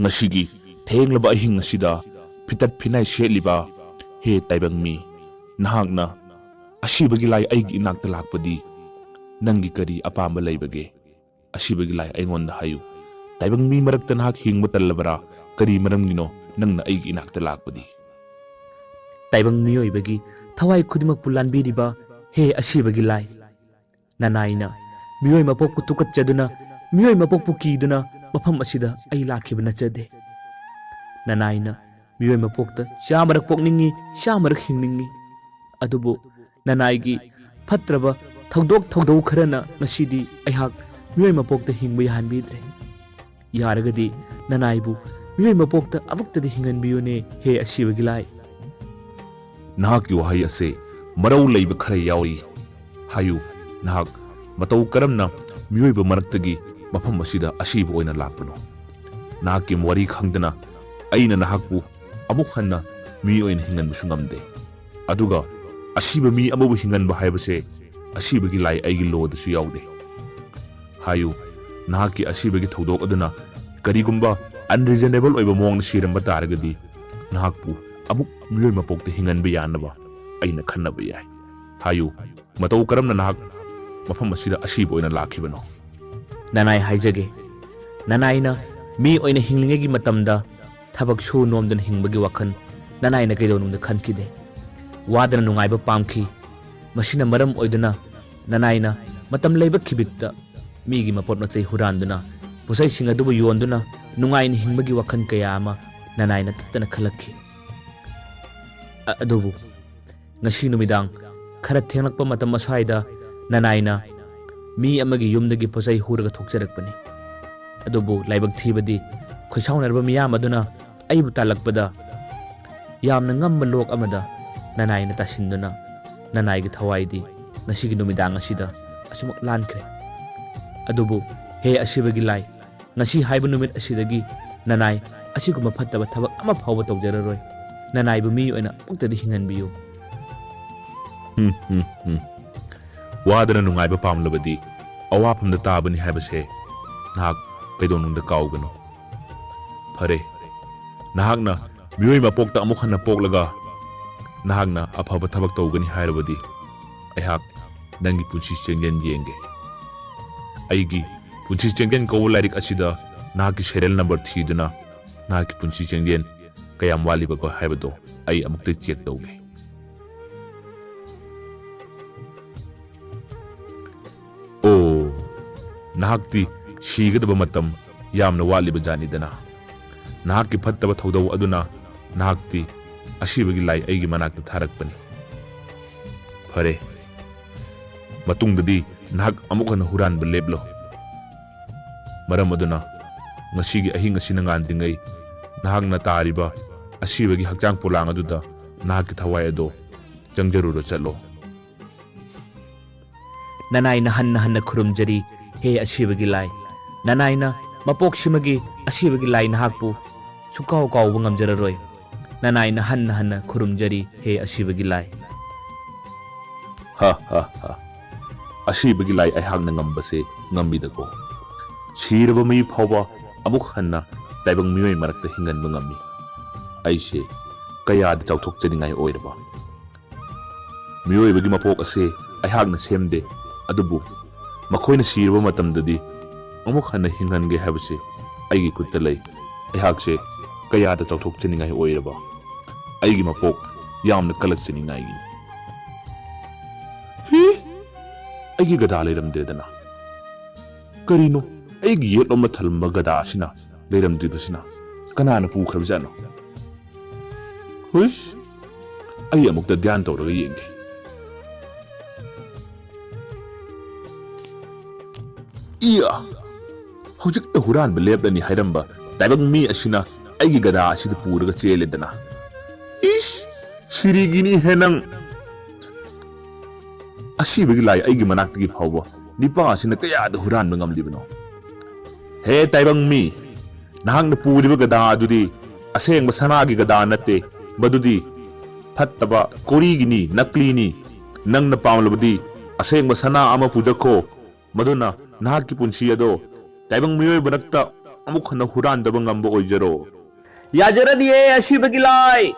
ngashigi thenglaba ahing asida phitat phinai shetliba he taibang mi nahakna ashibagi lai aigi inakta lakpadi nangi kari apamba laibage ashibagi lai aingonda hayu taibang mi marakta nahak hingba tallabara kari maramgino nangna aigi inakta lakpadi taibang miyoibagi thawai khudimak pulanbiriba he ashibagi lai nanaina miyoy mapok putukat jaduna miyoy mapok pukiduna mafam asida ai lakhibna chade nanaina miyoy mapokta shamarak pokningi shamarak hingningi adubu nanaigi phatraba thogdau kharana ngasidi aihak miyoy mapokta hingba yahanbidre yaragadi nanaibu miyoy mapokta amuktadi hinganbiyone he ashibagi lai nahaki wahai ase marau leiba khara yawi hayu nahak matau karamna miyoiba maraktagi mafam asida asiba oina lakpano nahaki wari khangdana aina nahakpu amuk hanna mi oina hinganbu sungamde aduga asiba mi amubu hinganba haibase asibagi lai aigi lodasu yaude hayu nahaki asibagi thodok aduna karigumba unreasonable oiba mongna siramba taragadi nahakpu amuk miyoy mapokta hinganba yanaba aina khannaba yai hayu matau karamna nahak mafam asida asiba oina lakhibano nanai haijage nanaina mi oina hinglingegi matamda thabak shu nomdan hingbagi wakhan nanaina kaidonungda khankide wadana nungaiba pamki masina maram oiduna nanaina matam leiba khibikta migi mapot macai huranduna pusai singa dubu yonduna nungaina hingbagi wakhan kaya ama nanaina tattana khalakki adubu ngasi numidang khara thenglakpa matam aswaida nanaina mi amagi yumdagi posai huraga thokjarakpani adubu laibak thibadi khoisaunarba miyam aduna aibu talakpada yamna ngamba lok amada nanaina tasinduna nanaigi thawaidi ngasigi numidang asida asumak lankhre adubu he asibagi lai ngasi haiba numit asidagi nanai asiguma phattaba thabak ama phawba tawjararoi nanaibu mi oina puktadi hinganbiyu wadana nungaiba pamlabadi awapamda tabani haibase nahak kaidonungda kaugano phare nahakna miyoy mapokta amuk hanna poklaga nahakna afaba thabak tawgani hairabadi aihak nangi punsi chenggen yenge aigi punsi chenggen ko lairik asida nahaki serial number thiduna nahaki punsi chenggen kayam waliba ko haibado ai amukte check tawge oh nahakti shigadaba matam yamna waliba janidana nahaki phattaba thodau aduna nahakti asibagi lai aigi manakta tharakpani phare matungdadi nahak amukana huranba leblo maram aduna ngasigi ahinga sinangan dingai nahakna tariba asibagi hakjang pulang aduda nahaki thawai ado changjaruro chatlo nanaina hanna khurumjari he asibagi lai nanaina mapok simagi asibagi lai nahakpu sukau kau ngamjararoi nanaina hanna khurumjari he asibagi lai ha asibagi lai ai hangna ngambase ngambidako siraba mi phawba amuk hanna taibang miyoy marakta hinganba ngami aise kayada chawthok chaningai oiraba miyoy bagi mapok ase ai hangna semde adubu makhoina siraba matamdadi amuk hanna hingange habase aigi kutta lei ai hakse kayada chawthok chaningai oiraba aigi mapok yamna kalak chaningai gi hi aigi gada leiramdedana karino aigi yetlomna thalma gada asina leiramdibasina kanana pukhrabjano hush ai amukta dhyan tawraga yenge iya hojikta huranba leplani hairamba taibang mi asina aigi gada asida puraga cheledana ish sirigini henang asibagi lai aigi manaktagi phawba nipa asina kayada huranba ngamlibano he taibang mi nahakna puriba gada adudi asengba sanagi gada natte badudi phattaba korigini naklini nangna pamlabadi asengba sana ama pujakho maduna nahakki punsi ado taibang miyoy banakta ꯑꯃꯨꯛ ꯍꯟꯅ ꯍꯨꯔꯥꯟꯗꯕ ꯉꯝꯕ ꯑꯣꯏꯖꯔꯣ. ꯌꯥꯖꯔꯅꯤꯌꯦ ꯑꯁꯤꯕꯒꯤ ꯂꯥꯏ.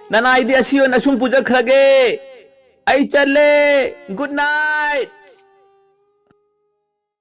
ꯅꯅꯥꯏꯗꯤ ꯑꯁꯤ ꯑꯣꯏꯅ ꯁꯨꯝ ꯄꯨꯖꯈ꯭ꯔꯒꯦ. ꯑꯩ ꯆꯠꯂꯦ. Good night.